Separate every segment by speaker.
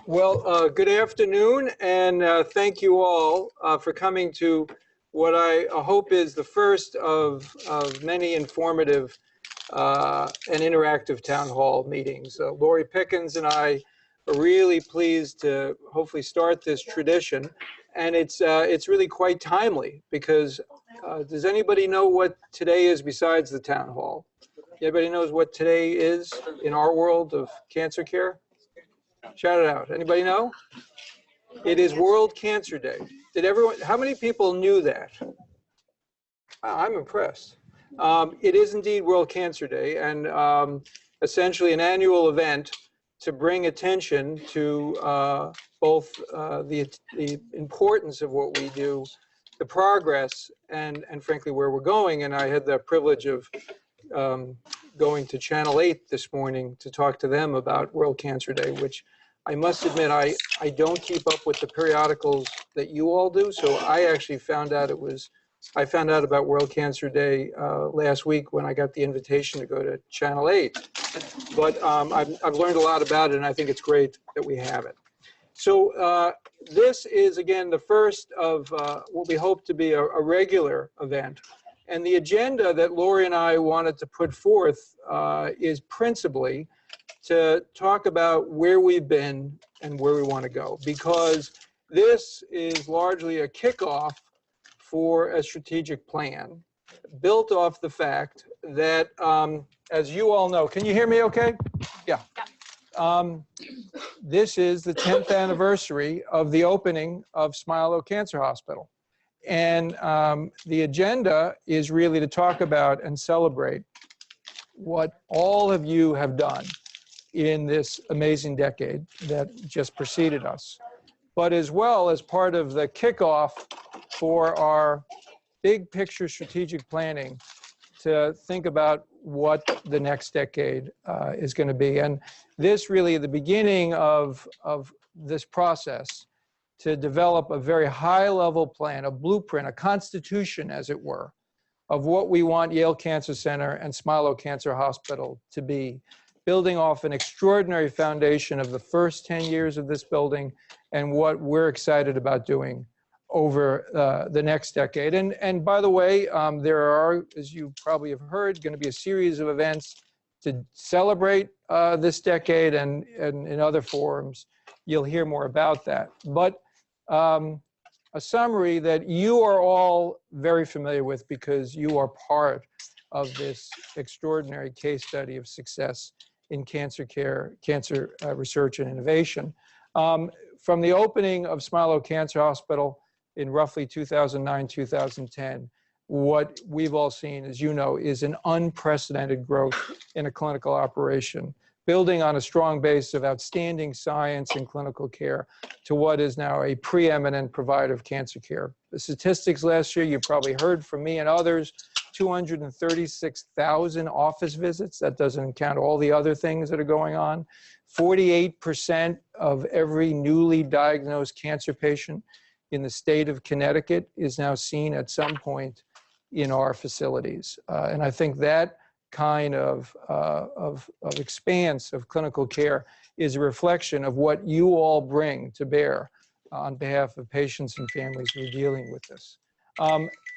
Speaker 1: Well, good afternoon, and thank you all for coming to what I hope is the first of many informative and interactive town hall meetings. Lori Pickens and I are really pleased to hopefully start this tradition, and it's really quite timely because does anybody know what today is besides the town hall? Anybody knows what today is in our world of cancer care? Shout it out. Anybody know? It is World Cancer Day. Did everyone, how many people knew that? I'm impressed. It is indeed World Cancer Day, and essentially an annual event to bring attention to both the importance of what we do, the progress, and frankly where we're going. And I had the privilege of going to Channel 8 this morning to talk to them about World Cancer Day, which I must admit I don't keep up with the periodicals that you all do. So I actually found out I found out about World Cancer Day last week when I got the invitation to go to Channel 8. But I've learned a lot about it, and I think it's great that we have it. So this is, again, the first of what we hope to be a regular event. And the agenda that Lori and I wanted to put forth is principally to talk about where we've been and where we want to go, because this is largely a kickoff for a strategic plan built off the fact that, as you all know, can you hear me okay? Yeah. This is the 10th anniversary of the opening of Smilow Cancer Hospital. And the agenda is really to talk about and celebrate what all of you have done in this amazing decade that just preceded us, but as well as part of the kickoff for our big picture strategic planning to think about what the next decade is going to be. And this really is the beginning of this process to develop a very high-level plan, a blueprint, a constitution, as it were, of what we want Yale Cancer Center and Smilow Cancer Hospital to be, building off an extraordinary foundation of the first 10 years of this building and what we're excited about doing over the next decade. And by the way, there are, as you probably have heard, going to be a series of events to celebrate this decade, and in other forums, you'll hear more about that. But a summary that you are all very familiar with because you are part of this extraordinary case study of success in cancer care, cancer research and innovation. From the opening of Smilow Cancer Hospital in roughly 2009, 2010, what we've all seen, as you know, is an unprecedented growth in a clinical operation, building on a strong base of outstanding science and clinical care to what is now a preeminent provider of cancer care. The statistics last year, you probably heard from me and others, 236,000 office visits. That doesn't count all the other things that are going on. 48% of every newly diagnosed cancer patient in the state of Connecticut is now seen at some point in our facilities. And I think that kind of expanse of clinical care is a reflection of what you all bring to bear on behalf of patients and families who are dealing with this.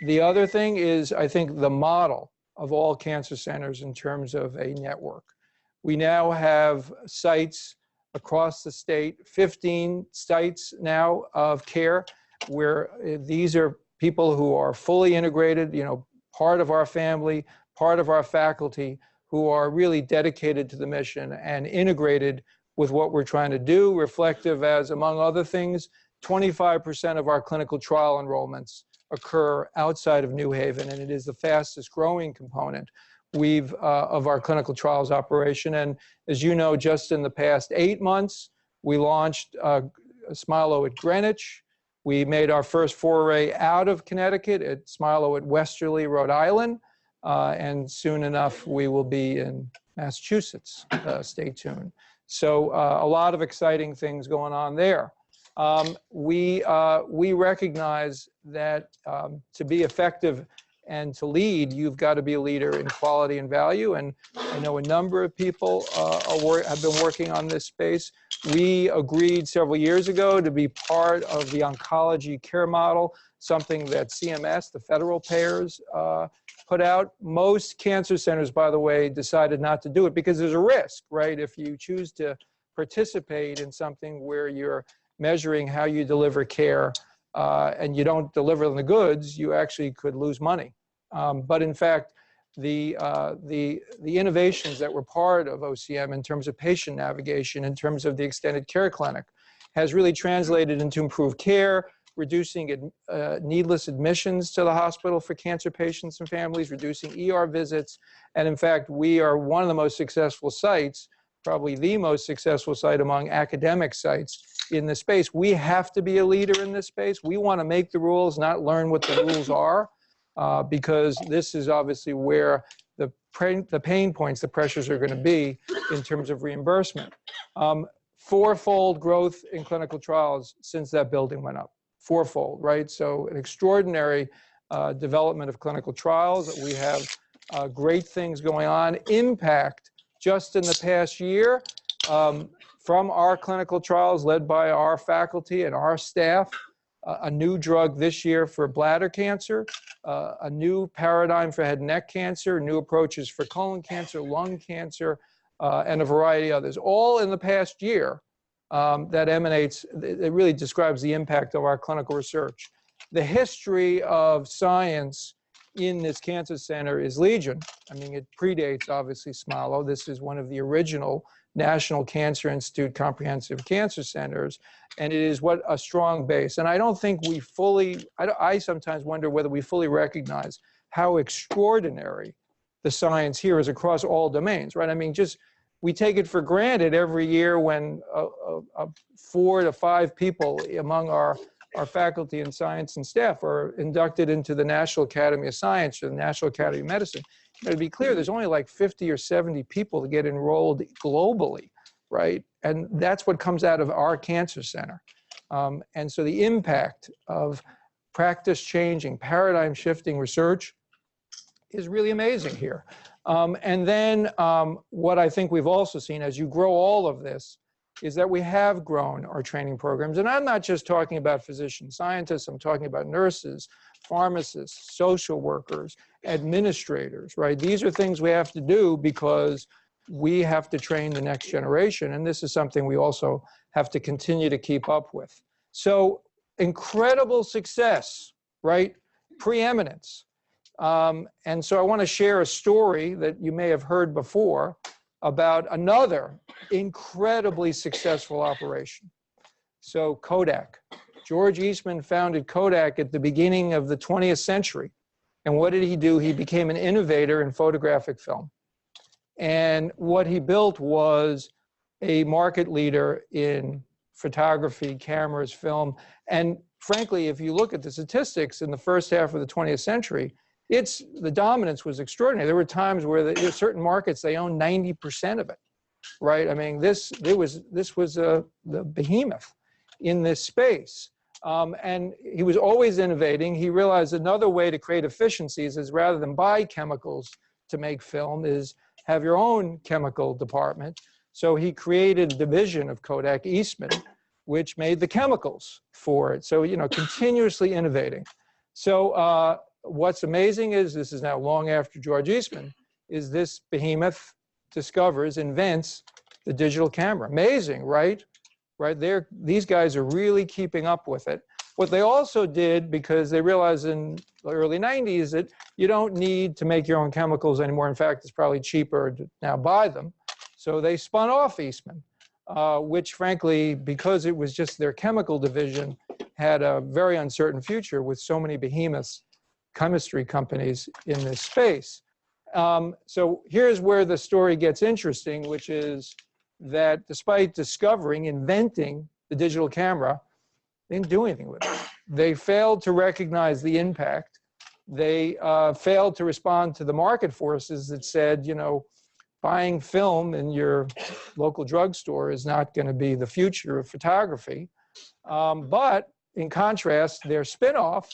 Speaker 1: The other thing is, I think, the model of all cancer centers in terms of a network. We now have sites across the state, 15 sites now of care, where these are people who are fully integrated, you know, part of our family, part of our faculty, who are really dedicated to the mission and integrated with what we're trying to do, reflective as, among other things, 25% of our clinical trial enrollments occur outside of New Haven, and it is the fastest growing component of our clinical trials operation. And as you know, just in the past 8 months, we launched Smilow at Greenwich. We made our first foray out of Connecticut at Smilow at Westerly, Rhode Island, and soon enough we will be in Massachusetts. Stay tuned. So a lot of exciting things going on there. We recognize that to be effective And to lead, you've got to be a leader in quality and value. And I know a number of people have been working on this space. We agreed several years ago to be part of the oncology care model, something that CMS, the federal payers, put out. Most cancer centers, by the way, decided not to do it because there's a risk, right? If you choose to participate in something where you're measuring how you deliver care and you don't deliver the goods, you actually could lose money. But in fact, the innovations that were part of OCM in terms of patient navigation, in terms of the extended care clinic, has really translated into improved care, reducing needless admissions to the hospital for cancer patients and families, reducing ER visits. And in fact, we are one of the most successful sites, probably the most successful site among academic sites in this space. We have to be a leader in this space. We want to make the rules, not learn what the rules are, because this is obviously where the pain points, the pressures are going to be in terms of reimbursement. Fourfold growth in clinical trials since that building went up. Fourfold, right? So an extraordinary development of clinical trials. We have great things going on. Impact just in the past year from our clinical trials led by our faculty and our staff, a new drug this year for bladder cancer, a new paradigm for head and neck cancer, new approaches for colon cancer, lung cancer, and a variety of others, all in the past year. That emanates, it really describes the impact of our clinical research. The history of science in this cancer center is legion. I mean, it predates, obviously, Smilow. This is one of the original National Cancer Institute comprehensive cancer centers, and it is what a strong base. And I don't think we fully, I sometimes wonder whether we fully recognize how extraordinary the science here is across all domains, right? I mean, just, we take it for granted every year when 4 to 5 people among our faculty and science and staff are inducted into the National Academy of Science or the National Academy of Medicine. But to be clear, there's only like 50 or 70 people that get enrolled globally, right? And that's what comes out of our cancer center. And so the impact of practice-changing, paradigm-shifting research is really amazing here. And then what I think we've also seen as you grow all of this is that we have grown our training programs. And I'm not just talking about physician scientists, I'm talking about nurses, pharmacists, social workers, administrators, right? These are things we have to do because we have to train the next generation. And this is something we also have to continue to keep up with. So incredible success, right? Preeminence. And so I want to share a story that you may have heard before about another incredibly successful operation. So Kodak. George Eastman founded Kodak at the beginning of the 20th century. And what did he do? He became an innovator in photographic film. And what he built was a market leader in photography, cameras, film. And frankly, if you look at the statistics in the first half of the 20th century, the dominance was extraordinary. There were times where there were certain markets, they owned 90% of it, right? I mean, this was the behemoth in this space. And he was always innovating. He realized another way to create efficiencies is rather than buy chemicals to make film is have your own chemical department. So he created a division of Kodak, Eastman, which made the chemicals for it. So, you know, continuously innovating. So what's amazing is, this is now long after George Eastman, is this behemoth invents the digital camera. Amazing, right? Right there, these guys are really keeping up with it. What they also did, because they realized in the early 90s that you don't need to make your own chemicals anymore. In fact, it's probably cheaper to now buy them. So they spun off Eastman, which frankly, because it was just their chemical division, had a very uncertain future with so many behemoths, chemistry companies in this space. So here's where the story gets interesting, which is that despite inventing the digital camera, they didn't do anything with it. They failed to recognize the impact. They failed to respond to the market forces that said, you know, buying film in your local drugstore is not going to be the future of photography. But in contrast, their spinoff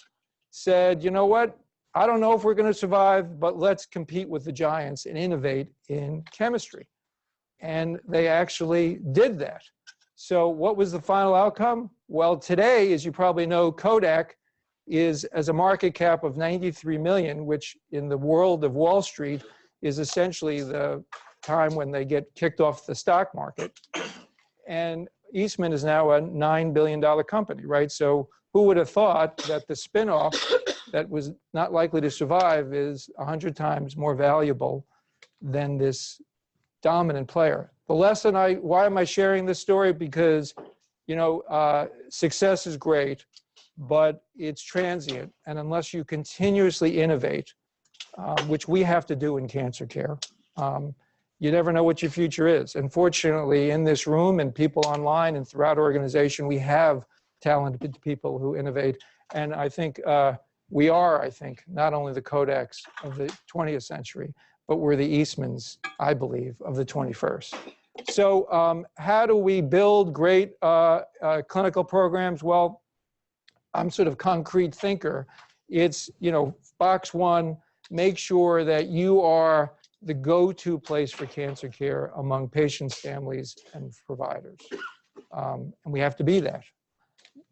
Speaker 1: said, you know what, I don't know if we're going to survive, but let's compete with the giants and innovate in chemistry. And they actually did that. So what was the final outcome? Well, today, as you probably know, Kodak has a market cap of 93 million, which in the world of Wall Street is essentially the time when they get kicked off the stock market. And Eastman is now a $9 billion company, right? So who would have thought that the spinoff that was not likely to survive is 100 times more valuable than this dominant player? The lesson why am I sharing this story? Because, you know, success is great, but it's transient. And unless you continuously innovate, which we have to do in cancer care, you never know what your future is. And fortunately, in this room and people online and throughout our organization, we have talented people who innovate. And I think we are, not only the Kodaks of the 20th century, but we're the Eastmans, I believe, of the 21st. So how do we build great clinical programs? Well, I'm sort of concrete thinker. It's, you know, box one, make sure that you are the go-to place for cancer care among patients, families, and providers. And we have to be that.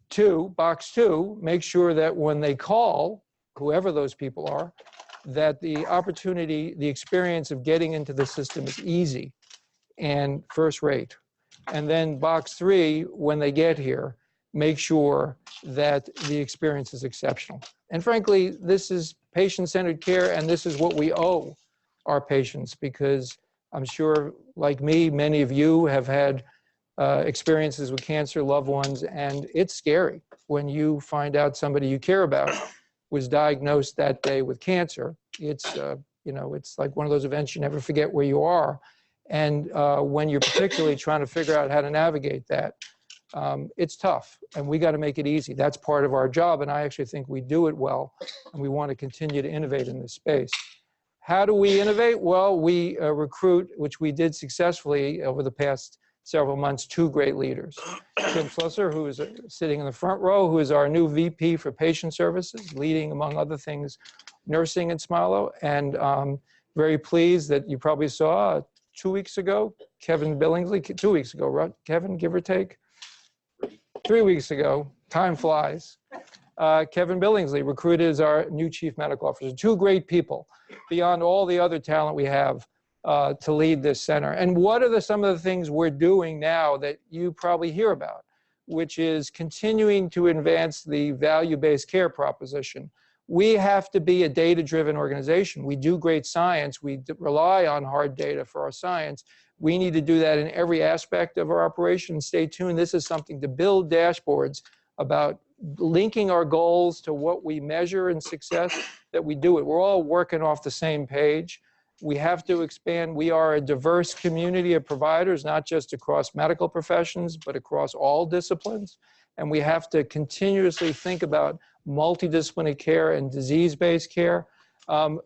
Speaker 1: Two, box two, make sure that when they call, whoever those people are, that the opportunity, the experience of getting into the system is easy and first rate. And then box three, when they get here, make sure that the experience is exceptional. And frankly, this is patient-centered care, and this is what we owe our patients, because I'm sure, like me, many of you have had experiences with cancer, loved ones, and it's scary when you find out somebody you care about was diagnosed that day with cancer. It's, you know, it's like one of those events you never forget where you are. And when you're particularly trying to figure out how to navigate that, it's tough, and we got to make it easy. That's part of our job, and I actually think we do it well, and we want to continue to innovate in this space. How do we innovate? Well, we recruit, which we did successfully over the past several months, two great leaders. Tim Flusser, who is sitting in the front row, who is our new VP for patient services, leading, among other things, nursing at Smilow. And very pleased that you probably saw 2 weeks ago, Kevin Billingsley, 2 weeks ago, right? Kevin, give or take? 3 weeks ago, time flies. Kevin Billingsley recruited as our new chief medical officer. Two great people beyond all the other talent we have to lead this center. And what are some of the things we're doing now that you probably hear about, which is continuing to advance the value-based care proposition. We have to be a data-driven organization. We do great science. We rely on hard data for our science. We need to do that in every aspect of our operation. Stay tuned. This is something to build dashboards about linking our goals to what we measure in success, that we do it. We're all working off the same page. We have to expand. We are a diverse community of providers, not just across medical professions, but across all disciplines. And we have to continuously think about multidisciplinary care and disease-based care.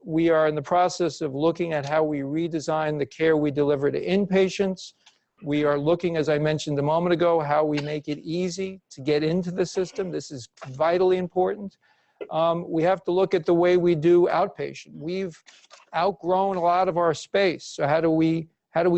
Speaker 1: We are in the process of looking at how we redesign the care we deliver to inpatients. We are looking, as I mentioned a moment ago, how we make it easy to get into the system. This is vitally important. We have to look at the way we do outpatient. We've outgrown a lot of our space. So how do we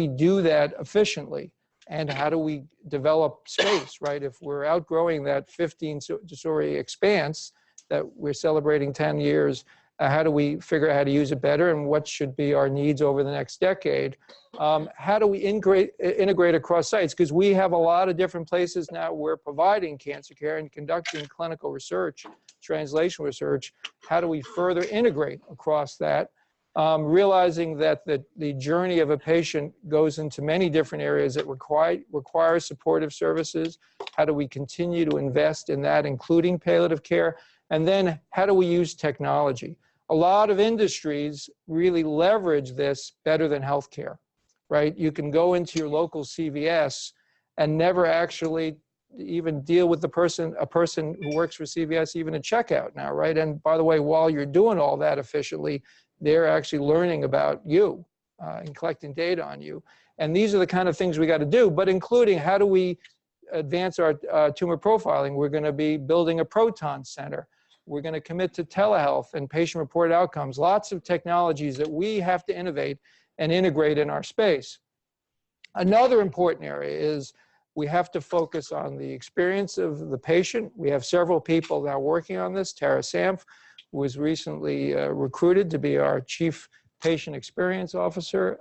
Speaker 1: do that efficiently? And how do we develop space, right? If we're outgrowing that 15-story expanse that we're celebrating 10 years, how do we figure out how to use it better, and what should be our needs over the next decade? How do we integrate across sites? Because we have a lot of different places now we're providing cancer care and conducting clinical research, translational research. How do we further integrate across that? Realizing that the journey of a patient goes into many different areas that require supportive services. How do we continue to invest in that, including palliative care? And then how do we use technology? A lot of industries really leverage this better than healthcare, right? You can go into your local CVS and never actually even deal with a person who works for CVS, even at checkout now, right? And by the way, while you're doing all that efficiently, they're actually learning about you and collecting data on you. And these are the kind of things we got to do, but including how do we advance our tumor profiling? We're going to be building a proton center. We're going to commit to telehealth and patient-reported outcomes, lots of technologies that we have to innovate and integrate in our space. Another important area is we have to focus on the experience of the patient. We have several people now working on this. Tara Samf was recently recruited to be our Chief Patient Experience Officer.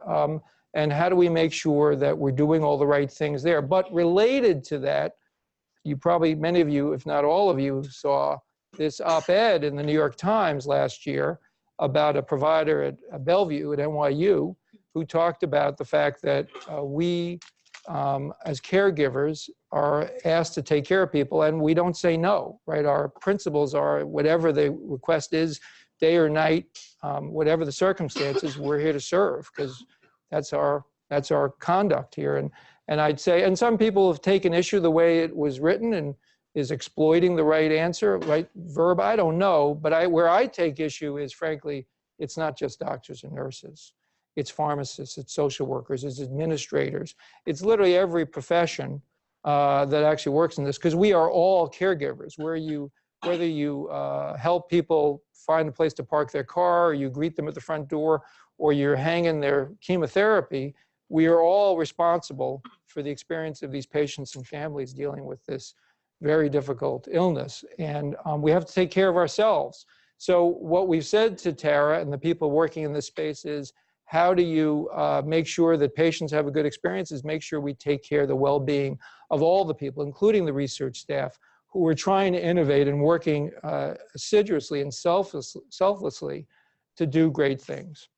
Speaker 1: And how do we make sure that we're doing all the right things there? But related to that, you probably, many of you, if not all of you, saw this op-ed in the New York Times last year about a provider at Bellevue at NYU who talked about the fact that we, as caregivers, are asked to take care of people and we don't say no, right? Our principles are whatever the request is, day or night, whatever the circumstances, we're here to serve because that's our conduct here. And I'd say, and some people have taken issue the way it was written and is exploiting the right answer, right verb, I don't know. But where I take issue is, frankly, it's not just doctors and nurses. It's pharmacists, it's social workers, it's administrators. It's literally every profession that actually works in this, because we are all caregivers. Whether you help people find a place to park their car, or you greet them at the front door, or you're hanging their chemotherapy, we are all responsible for the experience of these patients and families dealing with this very difficult illness. And we have to take care of ourselves. So what we've said to Tara and the people working in this space is, how do you make sure that patients have a good experience, is make sure we take care of the well-being of all the people, including the research staff, who are trying to innovate and working assiduously and selflessly to do great things.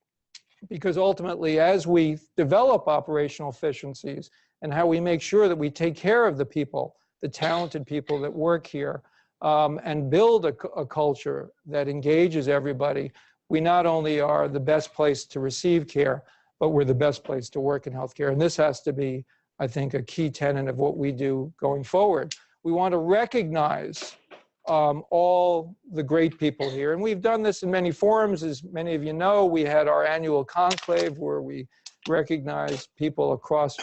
Speaker 1: Because ultimately, as we develop operational efficiencies and how we make sure that we take care of the people, the talented people that work here, and build a culture that engages everybody, we not only are the best place to receive care, but we're the best place to work in healthcare. And this has to be, I think, a key tenet of what we do going forward. We want to recognize all the great people here. And we've done this in many forums. As many of you know, we had our annual conclave where we recognize people across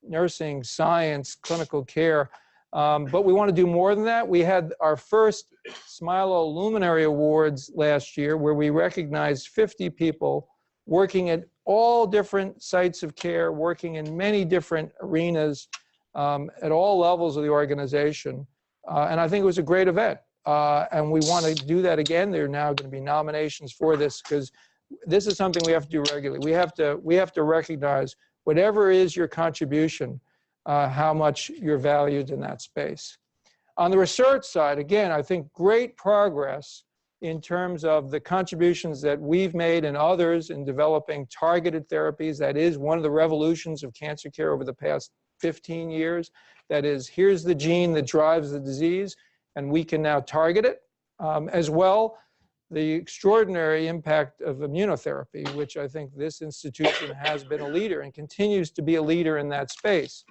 Speaker 1: nursing, science, clinical care. But we want to do more than that. We had our first Smilow Luminary Awards last year where we recognized 50 people working at all different sites of care, working in many different arenas at all levels of the organization. And I think it was a great event. And we want to do that again. There are now going to be nominations for this because this is something we have to do regularly. We have to recognize whatever is your contribution, how much you're valued in that space. On the research side, again, I think great progress in terms of the contributions that we've made and others in developing targeted therapies. That is one of the revolutions of cancer care over the past 15 years. That is, here's the gene that drives the disease, and we can now target it. As well, the extraordinary impact of immunotherapy, which I think this institution has been a leader and continues to be a leader in that space.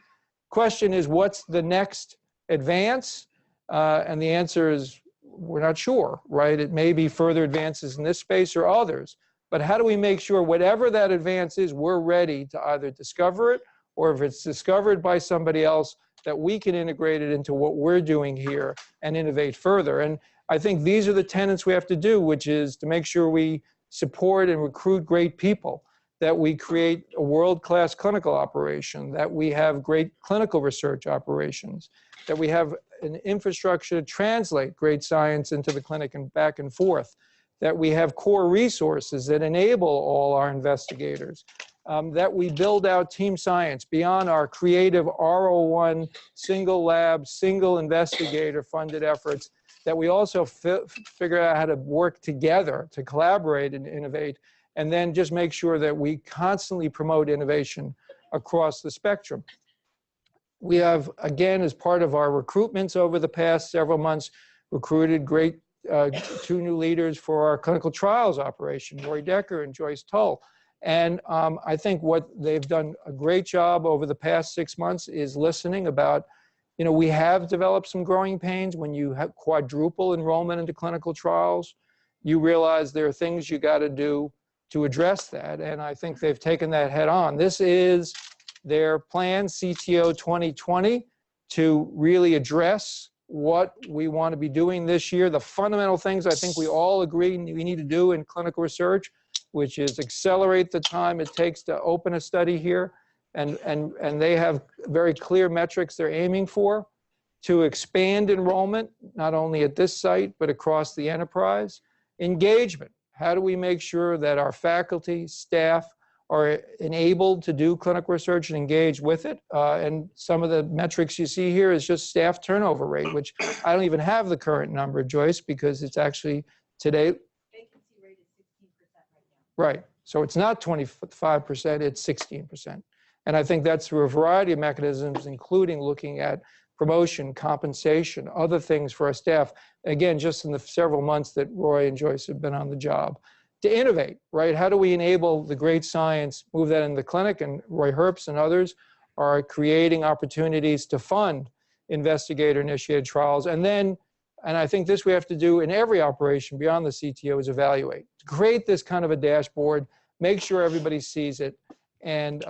Speaker 1: Question is, what's the next advance? And the answer is, we're not sure, right? It may be further advances in this space or others, but how do we make sure whatever that advance is, we're ready to either discover it, or if it's discovered by somebody else, that we can integrate it into what we're doing here and innovate further. And I think these are the tenets we have to do, which is to make sure we support and recruit great people, that we create a world-class clinical operation, that we have great clinical research operations, that we have an infrastructure to translate great science into the clinic and back and forth, that we have core resources that enable all our investigators, that we build out team science beyond our creative R01 single lab, single investigator funded efforts, that we also figure out how to work together to collaborate and innovate, and then just make sure that we constantly promote innovation across the spectrum. We have, again, as part of our recruitments over the past several months, recruited great 2 new leaders for our clinical trials operation, Roy Decker and Joyce Tull. And I think what they've done a great job over the past 6 months is listening about, you know, we have developed some growing pains. When you have quadruple enrollment into clinical trials, you realize there are things you got to do to address that. And I think they've taken that head on. This is their plan, CTO 2020, to really address what we want to be doing this year. The fundamental things I think we all agree we need to do in clinical research, which is accelerate the time it takes to open a study here, and they have very clear metrics they're aiming for, to expand enrollment, not only at this site, but across the enterprise. Engagement. How do we make sure that our faculty, staff are enabled to do clinical research and engage with it? And some of the metrics you see here is just staff turnover rate, which I don't even have the current number, Joyce, because it's actually today.
Speaker 2: Vacancy rate is 16% right now.
Speaker 1: Right. So it's not 25%, it's 16%. And I think that's through a variety of mechanisms, including looking at promotion, compensation, other things for our staff. Again, just in the several months that Roy and Joyce have been on the job. To innovate, right? How do we enable the great science, move that in the clinic? And Roy Herbst and others are creating opportunities to fund investigator-initiated trials. And then, and I think this we have to do in every operation beyond the CTO, is evaluate. To create this kind of a dashboard, make sure everybody sees it, and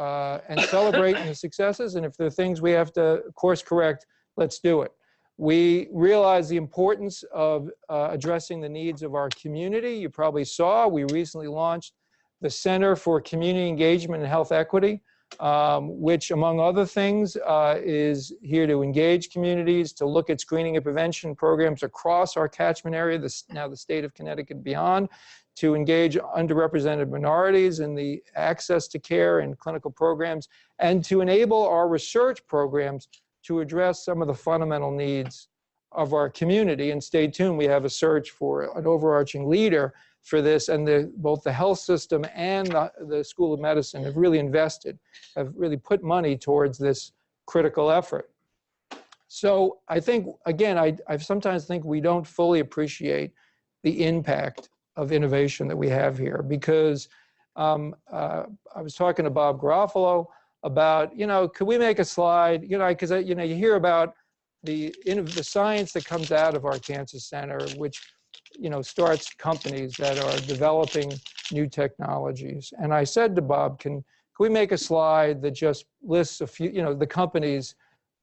Speaker 1: celebrate the successes. And if there are things we have to course correct, let's do it. We realize the importance of addressing the needs of our community. You probably saw we recently launched the Center for Community Engagement and Health Equity, which, among other things, is here to engage communities, to look at screening and prevention programs across our catchment area, now the state of Connecticut and beyond, to engage underrepresented minorities in the access to care and clinical programs, and to enable our research programs to address some of the fundamental needs of our community. And stay tuned, we have a search for an overarching leader for this, and both the health system and the School of Medicine have really invested, have really put money towards this critical effort. So I think, again, I sometimes think we don't fully appreciate the impact of innovation that we have here, because I was talking to Bob Garofalo about, could we make a slide, because you hear about the science that comes out of our cancer center, which starts companies that are developing new technologies. And I said to Bob, can we make a slide that just lists a few, the companies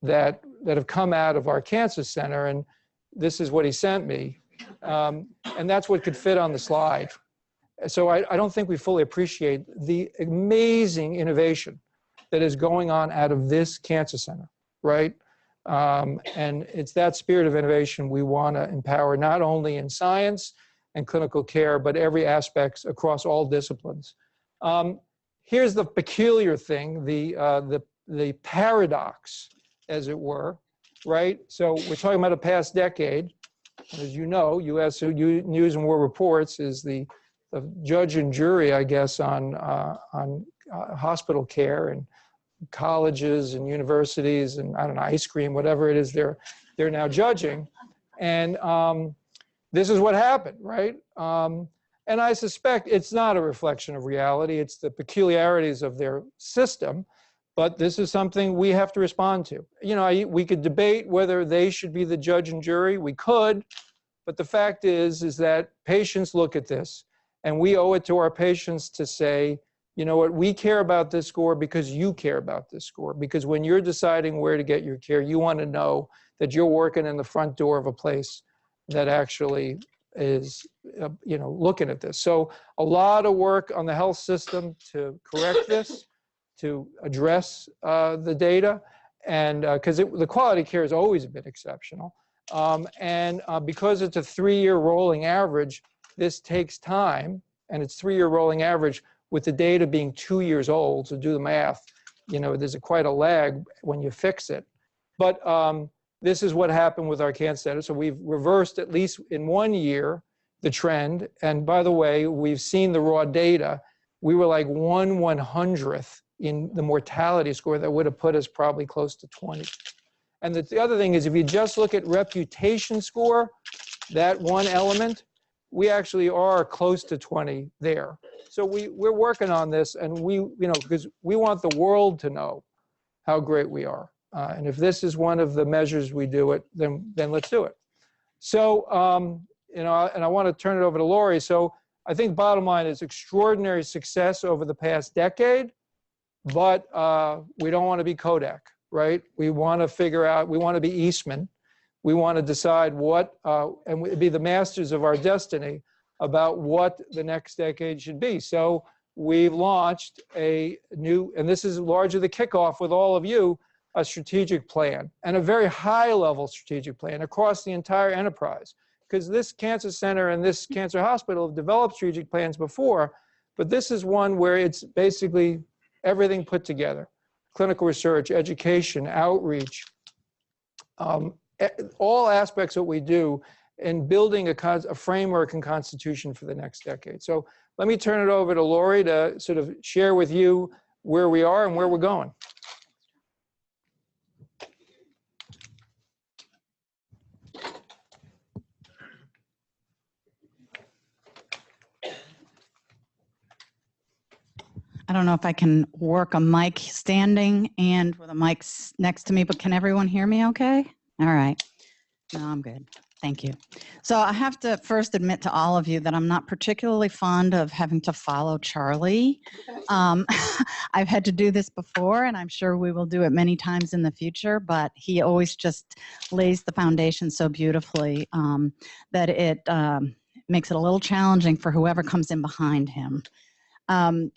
Speaker 1: that have come out of our cancer center? And this is what he sent me. And that's what could fit on the slide. So I don't think we fully appreciate the amazing innovation that is going on out of this cancer center, right? And it's that spirit of innovation we want to empower, not only in science and clinical care, but every aspect across all disciplines. Here's the peculiar thing, the paradox, as it were, right? So we're talking about a past decade. As you know, U.S. News and World Reports is the judge and jury, I guess, on hospital care and colleges and universities and, I don't know, ice cream, whatever it is they're now judging. And this is what happened, right? And I suspect it's not a reflection of reality. It's the peculiarities of their system. But this is something we have to respond to. We could debate whether they should be the judge and jury. We could. But the fact is that patients look at this, and we owe it to our patients to say, you know what, we care about this score because you care about this score. Because when you're deciding where to get your care, you want to know that you're working in the front door of a place that actually is, looking at this. So a lot of work on the health system to correct this, to address the data, and because the quality care has always been exceptional. And because it's a 3-year rolling average, this takes time, and it's 3-year rolling average with the data being 2 years old. So do the math, there's quite a lag when you fix it. But this is what happened with our cancer center. So we've reversed, at least in 1 year, the trend. And by the way, we've seen the raw data. We were like 1/100th in the mortality score that would have put us probably close to 20. And the other thing is, if you just look at reputation score, that one element, we actually are close to 20 there. So we're working on this, and because we want the world to know how great we are. And if this is one of the measures we do it, then let's do it. So, and I want to turn it over to Lori. So I think bottom line is extraordinary success over the past decade, but we don't want to be Kodak, right? We want to figure out, we want to be Eastman. we want to decide what, and we'd be the masters of our destiny about what the next decade should be. So we've launched a new, and this is largely the kickoff with all of you, a strategic plan, and a very high-level strategic plan across the entire enterprise. Because this cancer center and this cancer hospital have developed strategic plans before, but this is one where it's basically everything put together. Clinical research, education, outreach, all aspects of what we do in building a framework and constitution for the next decade. So let me turn it over to Lori to sort of share with you where we are and where we're going.
Speaker 3: I don't know if I can work a mic standing and with a mic next to me, but can everyone hear me okay? All right. No, I'm good. Thank you. So I have to first admit to all of you that I'm not particularly fond of having to follow Charlie. I've had to do this before, and I'm sure we will do it many times in the future, but he always just lays the foundation so beautifully that it makes it a little challenging for whoever comes in behind him.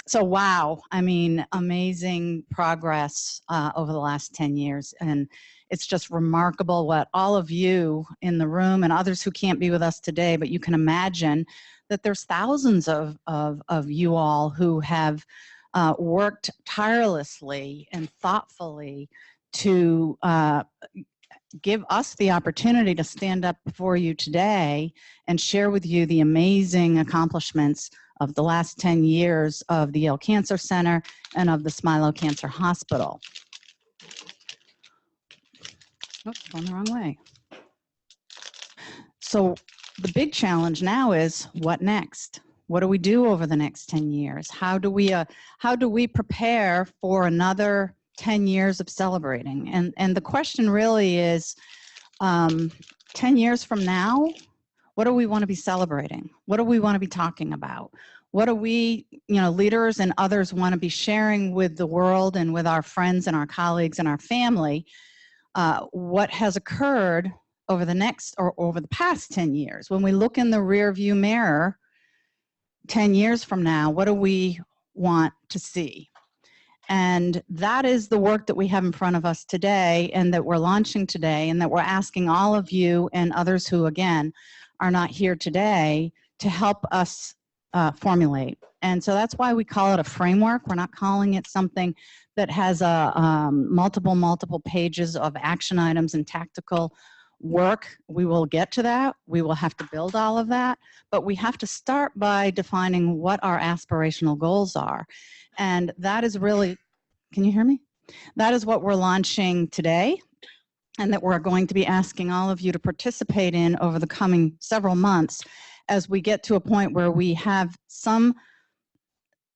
Speaker 3: So wow, I mean, amazing progress over the last 10 years. And it's just remarkable what all of you in the room and others who can't be with us today, but you can imagine that there's thousands of you all who have worked tirelessly and thoughtfully to give us the opportunity to stand up before you today and share with you the amazing accomplishments of the last 10 years of the Yale Cancer Center and of the Smilow Cancer Hospital. Oops, going the wrong way. So the big challenge now is what next? What do we do over the next 10 years? How do we prepare for another 10 years of celebrating? And the question really is, 10 years from now, what do we want to be celebrating? What do we want to be talking about? What do we, leaders and others want to be sharing with the world and with our friends and our colleagues and our family? What has occurred over the past 10 years? When we look in the rear view mirror, 10 years from now, what do we want to see? And that is the work that we have in front of us today and that we're launching today and that we're asking all of you and others who, again, are not here today to help us formulate. And so that's why we call it a framework. We're not calling it something that has multiple pages of action items and tactical work. We will get to that. We will have to build all of that. But we have to start by defining what our aspirational goals are. And that is really, can you hear me? That is what we're launching today, and that we're going to be asking all of you to participate in over the coming several months as we get to a point where we have some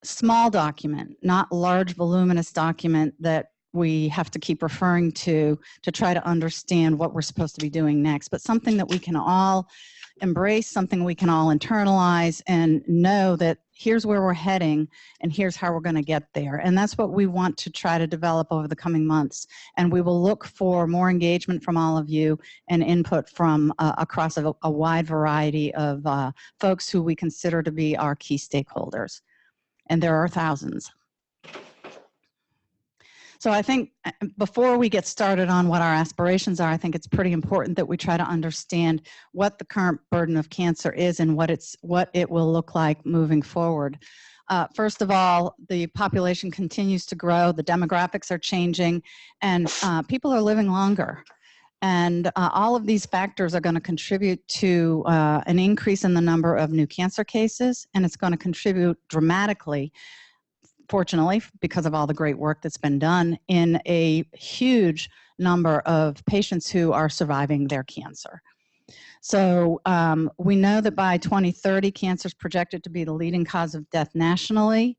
Speaker 3: small document, not large voluminous document that we have to keep referring to try to understand what we're supposed to be doing next, but something that we can all embrace, something we can all internalize and know that here's where we're heading and here's how we're going to get there. And that's what we want to try to develop over the coming months. And we will look for more engagement from all of you and input from across a wide variety of folks who we consider to be our key stakeholders. And there are thousands. So I think before we get started on what our aspirations are, I think it's pretty important that we try to understand what the current burden of cancer is and what it will look like moving forward. First of all, the population continues to grow, the demographics are changing, and people are living longer. And all of these factors are going to contribute to an increase in the number of new cancer cases, and it's going to contribute dramatically, fortunately, because of all the great work that's been done, in a huge number of patients who are surviving their cancer. So we know that by 2030, cancer is projected to be the leading cause of death nationally.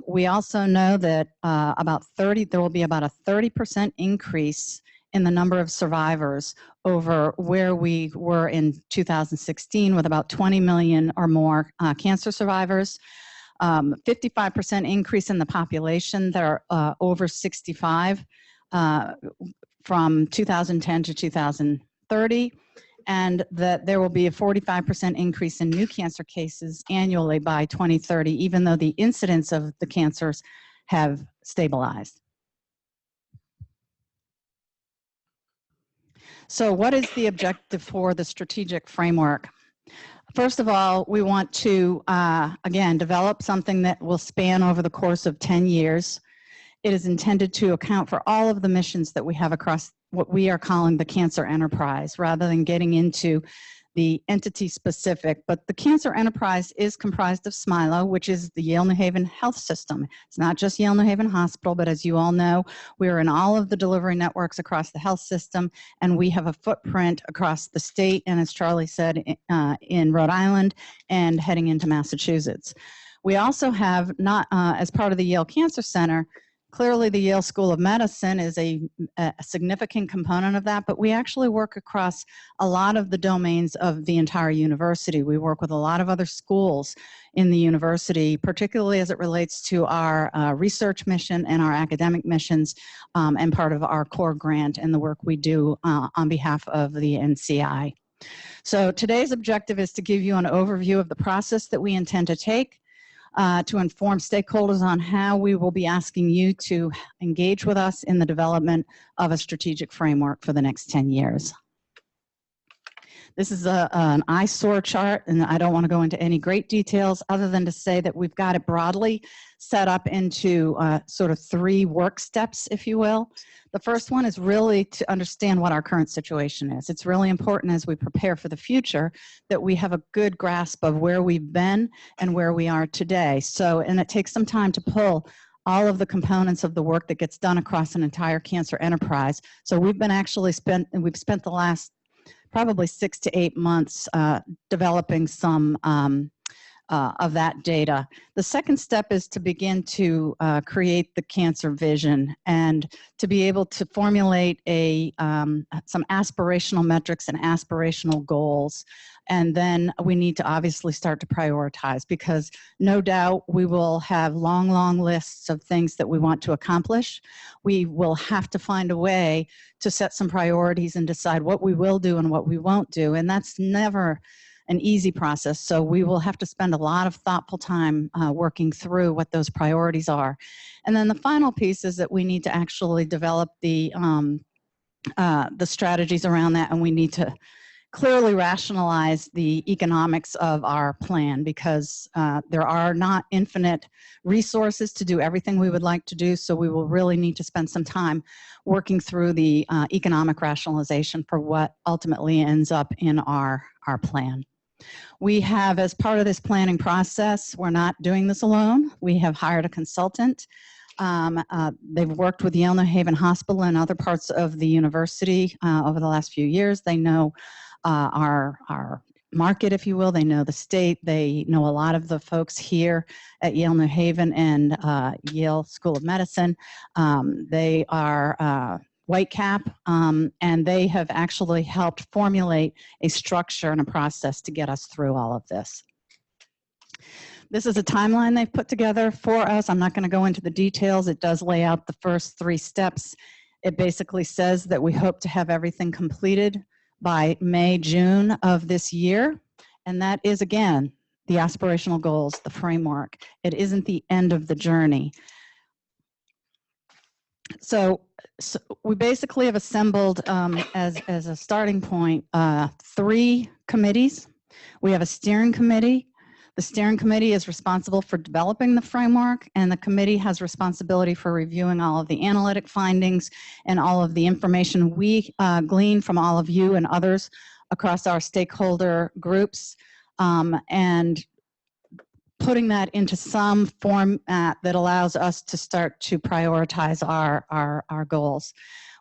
Speaker 3: We also know that there will be about a 30% increase in the number of survivors over where we were in 2016 with about 20 million or more cancer survivors. 55% increase in the population that are over 65 from 2010 to 2030, and that there will be a 45% increase in new cancer cases annually by 2030, even though the incidence of the cancers have stabilized. So what is the objective for the strategic framework? First of all, we want to, again, develop something that will span over the course of 10 years. It is intended to account for all of the missions that we have across what we are calling the cancer enterprise, rather than getting into the entity specific. But the cancer enterprise is comprised of Smilow, which is the Yale New Haven health system. It's not just Yale New Haven Hospital, but as you all know, we're in all of the delivery networks across the health system, and we have a footprint across the state, and as Charlie said, in Rhode Island and heading into Massachusetts. We also have, not as part of the Yale Cancer Center, clearly the Yale School of Medicine is a significant component of that, but we actually work across a lot of the domains of the entire university. We work with a lot of other schools in the university, particularly as it relates to our research mission and our academic missions, and part of our core grant and the work we do on behalf of the NCI. So today's objective is to give you an overview of the process that we intend to take, to inform stakeholders on how we will be asking you to engage with us in the development of a strategic framework for the next 10 years. This is an eyesore chart, and I don't want to go into any great details other than to say that we've got it broadly set up into sort of 3 work steps, if you will. The first one is really to understand what our current situation is. It's really important as we prepare for the future that we have a good grasp of where we've been and where we are today. So, and it takes some time to pull all of the components of the work that gets done across an entire cancer enterprise. So we've been we've spent the last probably 6 to 8 months developing some of that data. The second step is to begin to create the cancer vision and to be able to formulate some aspirational metrics and aspirational goals. And then we need to obviously start to prioritize, because no doubt we will have long, long lists of things that we want to accomplish. We will have to find a way to set some priorities and decide what we will do and what we won't do. And that's never an easy process. So we will have to spend a lot of thoughtful time working through what those priorities are. And then the final piece is that we need to actually develop the strategies around that, and we need to clearly rationalize the economics of our plan, because there are not infinite resources to do everything we would like to do. So we will really need to spend some time working through the economic rationalization for what ultimately ends up in our plan. We have, as part of this planning process, we're not doing this alone. We have hired a consultant. They've worked with Yale New Haven Hospital and other parts of the university over the last few years. They know our market, if you will. They know the state. They know a lot of the folks here at Yale New Haven and Yale School of Medicine. They are white cap, and they have actually helped formulate a structure and a process to get us through all of this. This is a timeline they've put together for us. I'm not going to go into the details. It does lay out the first 3 steps. It basically says that we hope to have everything completed by May, June of this year. And that is, again, the aspirational goals, the framework. It isn't the end of the journey. So we basically have assembled, as a starting point, 3 committees. We have a steering committee. The steering committee is responsible for developing the framework, and the committee has responsibility for reviewing all of the analytic findings and all of the information we glean from all of you and others across our stakeholder groups, and putting that into some format that allows us to start to prioritize our goals.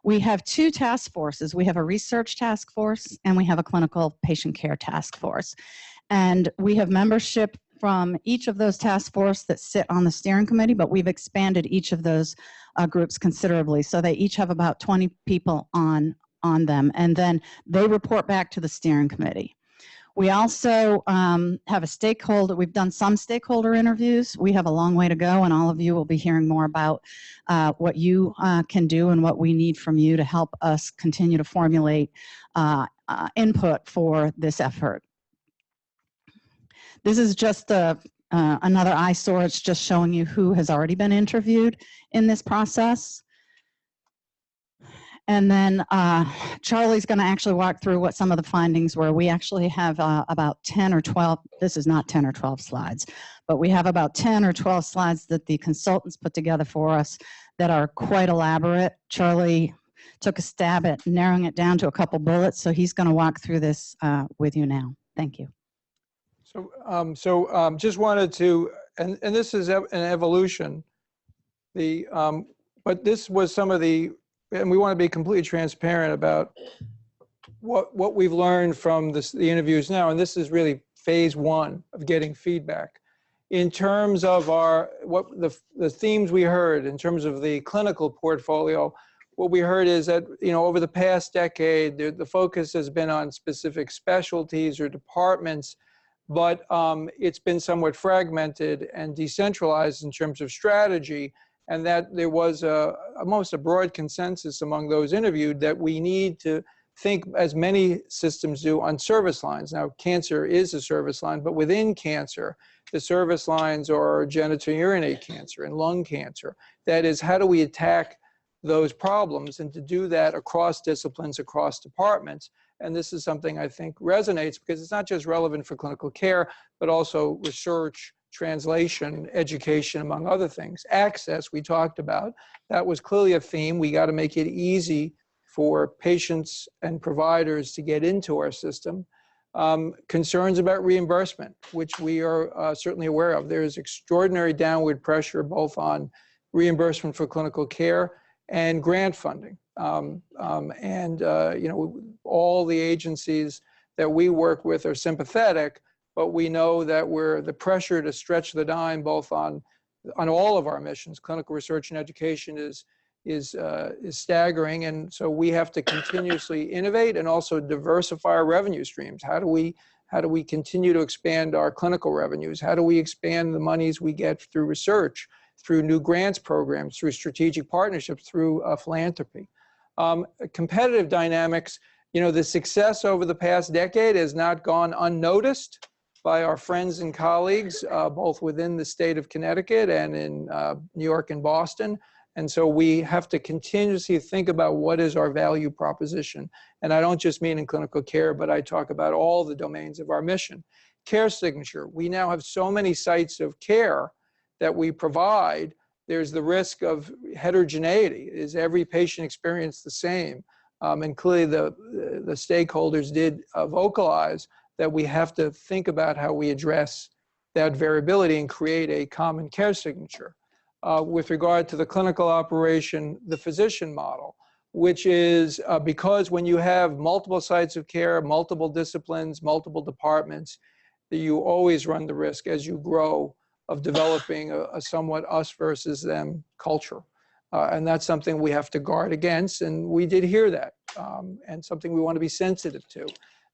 Speaker 3: We have 2 task forces. We have a research task force and we have a clinical patient care task force. And we have membership from each of those task forces that sit on the steering committee, but we've expanded each of those groups considerably. So they each have about 20 people on them, and then they report back to the steering committee. We also have a stakeholder. We've done some stakeholder interviews. We have a long way to go, and all of you will be hearing more about what you can do and what we need from you to help us continue to formulate input for this effort. This is just another eyesore. It's just showing you who has already been interviewed in this process. And then Charlie's going to actually walk through what some of the findings were. We actually have about 10 or 12, this is not 10 or 12 slides, but we have about 10 or 12 slides that the consultants put together for us that are quite elaborate. Charlie took a stab at narrowing it down to a couple bullets, so he's going to walk through this with you now. Thank you.
Speaker 1: Just wanted to, and this is an evolution, but this was some of the, and we want to be completely transparent about what we've learned from the interviews now, and this is really phase one of getting feedback. In terms of the themes we heard, in terms of the clinical portfolio, what we heard is that, over the past decade, the focus has been on specific specialties or departments, but it's been somewhat fragmented and decentralized in terms of strategy, and that there was almost a broad consensus among those interviewed that we need to think, as many systems do, on service lines. Now, cancer is a service line, but within cancer, the service lines are genitourinary cancer and lung cancer. That is, how do we attack those problems, and to do that across disciplines, across departments. And this is something I think resonates because it's not just relevant for clinical care, but also research, translation, education, among other things. Access, we talked about. That was clearly a theme. We got to make it easy for patients and providers to get into our system. Concerns about reimbursement, which we are certainly aware of. There is extraordinary downward pressure both on reimbursement for clinical care and grant funding. All the agencies that we work with are sympathetic, but we know that the pressure to stretch the dime both on all of our missions, clinical research and education, is staggering, and so we have to continuously innovate and also diversify our revenue streams. How do we continue to expand our clinical revenues? How do we expand the monies we get through research, through new grants programs, through strategic partnerships, through philanthropy? Competitive dynamics, the success over the past decade has not gone unnoticed by our friends and colleagues, both within the state of Connecticut and in New York and Boston. And so we have to continuously think about what is our value proposition. And I don't just mean in clinical care, but I talk about all the domains of our mission. Care signature, we now have so many sites of care that we provide. There's the risk of heterogeneity. Is every patient experience the same? And clearly the stakeholders did vocalize that we have to think about how we address that variability and create a common care signature. With regard to the clinical operation, the physician model, which is because when you have multiple sites of care, multiple disciplines, multiple departments, you always run the risk as you grow of developing a somewhat us versus them culture. And that's something we have to guard against, and we did hear that, and something we want to be sensitive to.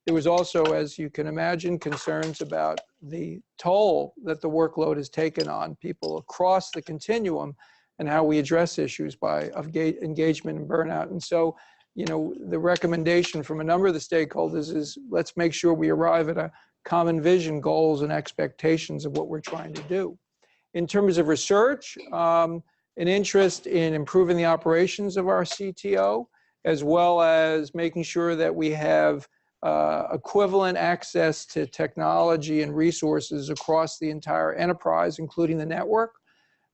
Speaker 1: There was also, as you can imagine, concerns about the toll that the workload has taken on people across the continuum and how we address issues of engagement and burnout. And so, the recommendation from a number of the stakeholders is let's make sure we arrive at a common vision, goals, and expectations of what we're trying to do. In terms of research, an interest in improving the operations of our CTO, as well as making sure that we have equivalent access to technology and resources across the entire enterprise, including the network.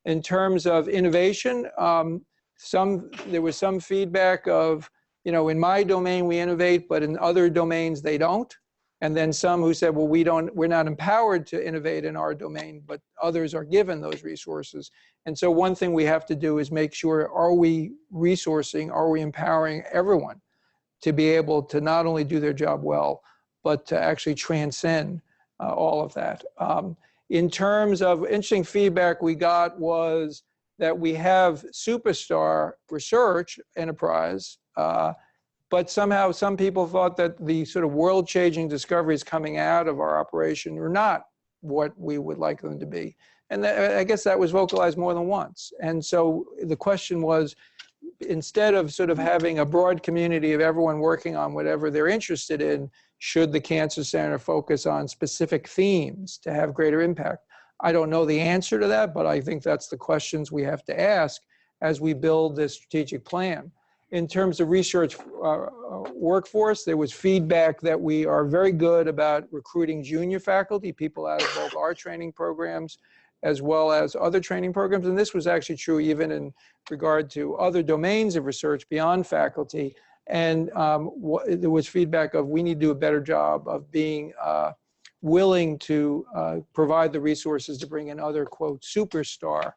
Speaker 1: In terms of innovation, there was some feedback of, in my domain we innovate, but in other domains they don't. And then some who said, well, we're not empowered to innovate in our domain, but others are given those resources. And so one thing we have to do is make sure, are we resourcing, are we empowering everyone to be able to not only do their job well, but to actually transcend all of that. In terms of interesting feedback we got was that we have superstar research enterprise, but somehow some people thought that the sort of world-changing discoveries coming out of our operation were not what we would like them to be. And I guess that was vocalized more than once. And so the question was, instead of sort of having a broad community of everyone working on whatever they're interested in, should the Cancer Center focus on specific themes to have greater impact? I don't know the answer to that, but I think that's the questions we have to ask as we build this strategic plan. In terms of research workforce, there was feedback that we are very good about recruiting junior faculty, people out of both our training programs as well as other training programs. And this was actually true even in regard to other domains of research beyond faculty. And there was feedback of we need to do a better job of being willing to provide the resources to bring in other, quote, superstar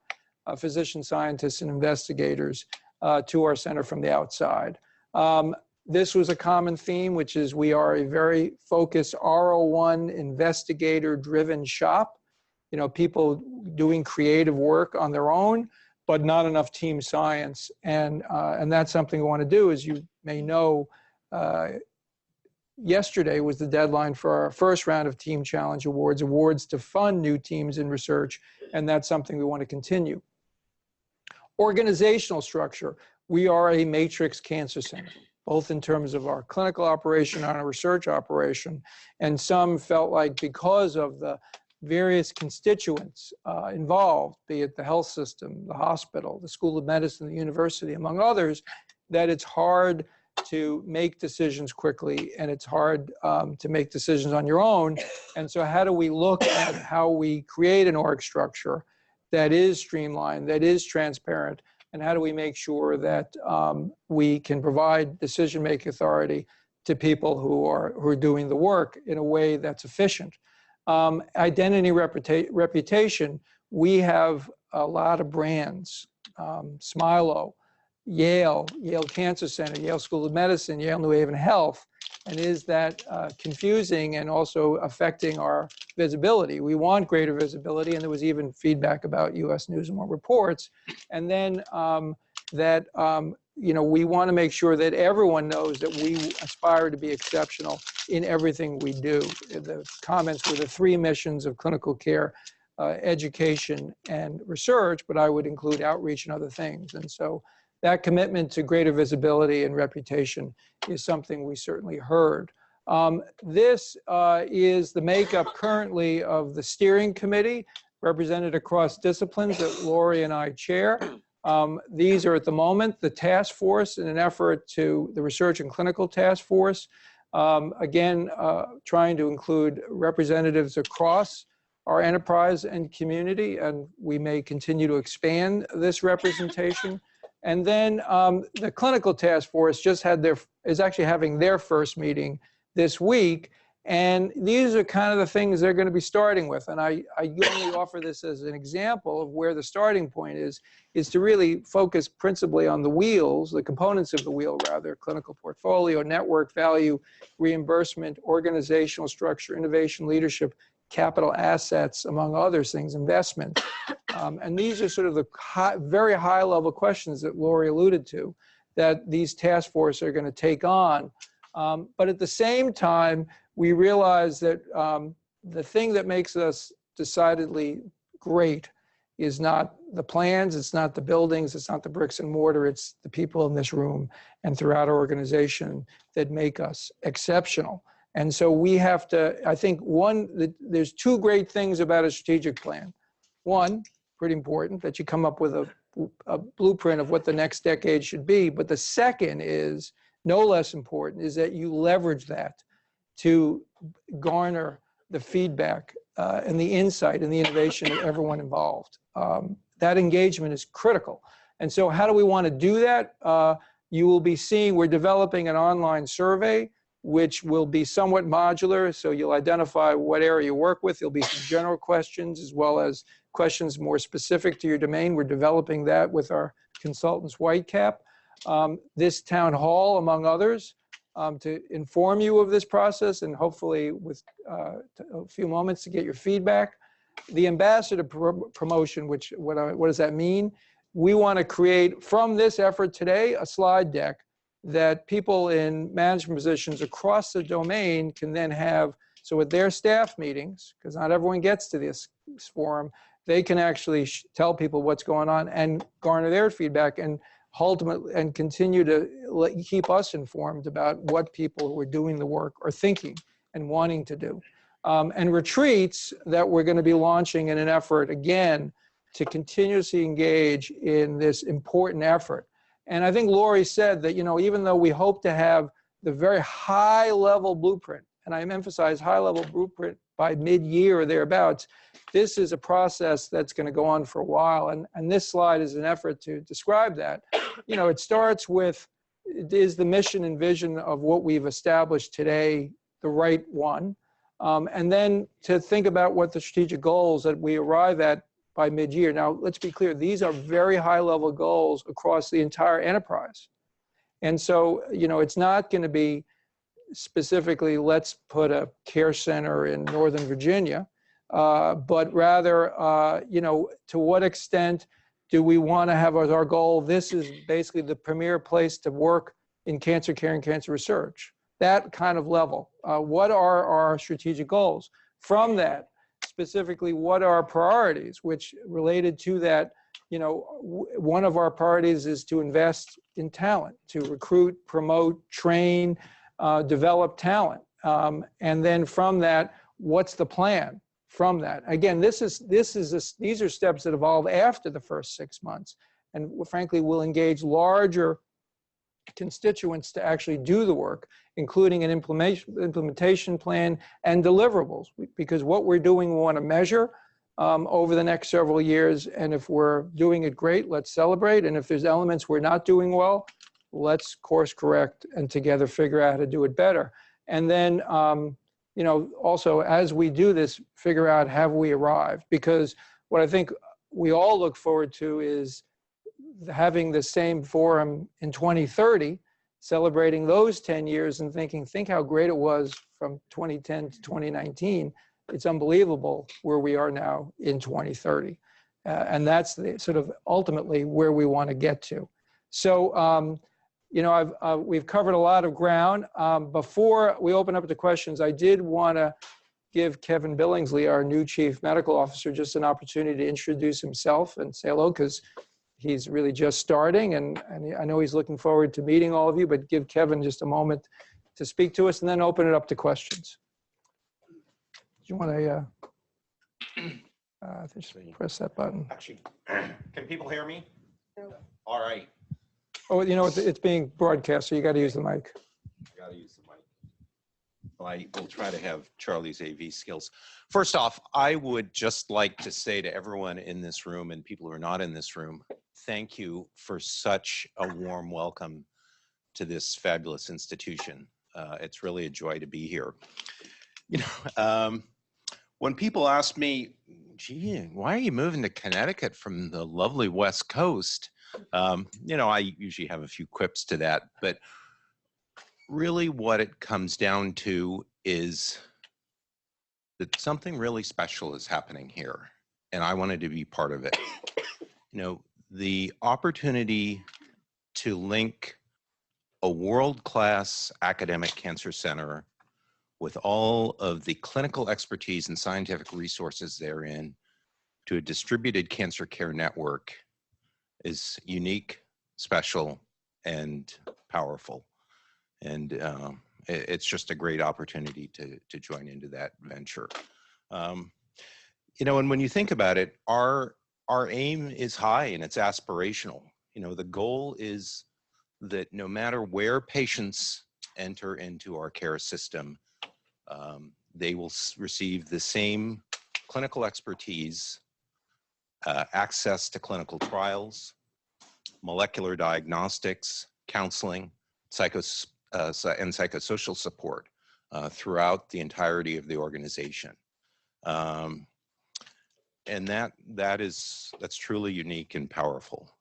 Speaker 1: physician scientists and investigators to our center from the outside. This was a common theme, which is we are a very focused R01 investigator-driven shop. You know, people doing creative work on their own, but not enough team science. And that's something we want to do. As you may know, yesterday was the deadline for our first round of Team Challenge awards to fund new teams in research, and that's something we want to continue. Organizational structure. We are a matrix cancer center, both in terms of our clinical operation and our research operation. And some felt like because of the various constituents involved, be it the health system, the hospital, the School of Medicine, the university, among others, that it's hard to make decisions quickly and it's hard to make decisions on your own. And so how do we look at how we create an org structure that is streamlined, that is transparent, and how do we make sure that we can provide decision-making authority to people who are doing the work in a way that's efficient. Identity, reputation, we have a lot of brands, Smilow, Yale Cancer Center, Yale School of Medicine, Yale New Haven Health. And is that confusing and also affecting our visibility? We want greater visibility, and there was even feedback about U.S. News and World Reports. And then you know, we want to make sure that everyone knows that we aspire to be exceptional in everything we do. The comments were the three missions of clinical care, education, and research, but I would include outreach and other things. And so that commitment to greater visibility and reputation is something we certainly heard. This is the makeup currently of the steering committee, represented across disciplines that Lori and I chair. These are at the moment the task force in an effort to the research and clinical task force. Again, trying to include representatives across our enterprise and community, and we may continue to expand this representation. And then the clinical task force just is actually having their first meeting this week. And these are kind of the things they're going to be starting with. And I only offer this as an example of where the starting point is to really focus principally on the wheels, the components of the wheel rather, clinical portfolio, network value, reimbursement, organizational structure, innovation, leadership, capital assets, among other things, investment. And these are sort of the very high level questions that Lori alluded to that these task forces are going to take on. But at the same time, we realize that the thing that makes us decidedly great is not the plans, it's not the buildings, it's not the bricks and mortar, it's the people in this room and throughout our organization that make us exceptional. And so we have to, I think there's two great things about a strategic plan. One, pretty important, that you come up with a blueprint of what the next decade should be. But the second is, no less important, is that you leverage that to garner the feedback and the insight and the innovation of everyone involved. That engagement is critical. And so how do we want to do that? You will be seeing, we're developing an online survey, which will be somewhat modular. So you'll identify what area you work with. There'll be some general questions as well as questions more specific to your domain. We're developing that with our consultants, Whitecap. This town hall, among others, to inform you of this process and hopefully with a few moments to get your feedback. The ambassador promotion, which what does that mean? We want to create from this effort today a slide deck that people in management positions across the domain can then have. So with their staff meetings, because not everyone gets to this forum, they can actually tell people what's going on and garner their feedback. And ultimately, and continue to keep us informed about what people who are doing the work are thinking and wanting to do. And retreats that we're going to be launching in an effort, again, to continuously engage in this important effort. And I think Lori said that, even though we hope to have the very high-level blueprint, and I emphasize high-level blueprint by mid-year or thereabouts, this is a process that's going to go on for a while. And this slide is an effort to describe that. It starts with, is the mission and vision of what we've established today the right one? And then to think about what the strategic goals that we arrive at by mid-year. Now, let's be clear, these are very high-level goals across the entire enterprise. And so, it's not going to be specifically, let's put a care center in Northern Virginia, but rather, to what extent do we want to have as our goal, this is basically the premier place to work in cancer care and cancer research. That kind of level. What are our strategic goals? From that, specifically, what are our priorities, which related to that, one of our priorities is to invest in talent, to recruit, promote, train, develop talent. And then from that, what's the plan from that? Again, these are steps that evolve after the first 6 months. And frankly, we'll engage larger constituents to actually do the work, including an implementation plan and deliverables, because what we're doing, we want to measure over the next several years. And if we're doing it great, let's celebrate. And if there's elements we're not doing well, let's course correct and together figure out how to do it better. And then, also as we do this, figure out, have we arrived? Because what I think we all look forward to is having the same forum in 2030, celebrating those 10 years and think how great it was from 2010 to 2019. It's unbelievable where we are now in 2030. And that's the sort of ultimately where we want to get to. So, we've covered a lot of ground. Before we open up to questions, I did want to give Kevin Billingsley, our new Chief Medical Officer, just an opportunity to introduce himself and say hello, because he's really just starting, and I know he's looking forward to meeting all of you, but give Kevin just a moment to speak to us and then open it up to questions. Do you want to just press that button?
Speaker 4: Actually, can people hear me? No. All right.
Speaker 1: Oh, it's being broadcast, so you got to use the mic.
Speaker 4: I got to use the mic. Well, I will try to have Charlie's AV skills. First off, I would just like to say to everyone in this room and people who are not in this room, thank you for such a warm welcome to this fabulous institution. It's really a joy to be here. When people ask me, gee, why are you moving to Connecticut from the lovely West Coast? I usually have a few quips to that, but really what it comes down to is that something really special is happening here, and I wanted to be part of it. The opportunity to link a world-class academic cancer center with all of the clinical expertise and scientific resources therein to a distributed cancer care network is unique, special, and powerful. And it's just a great opportunity to join into that venture. And when you think about it, our aim is high and it's aspirational. The goal is that no matter where patients enter into our care system, they will receive the same clinical expertise, access to clinical trials, molecular diagnostics, counseling, and psychosocial support throughout the entirety of the organization. And that's truly unique and powerful.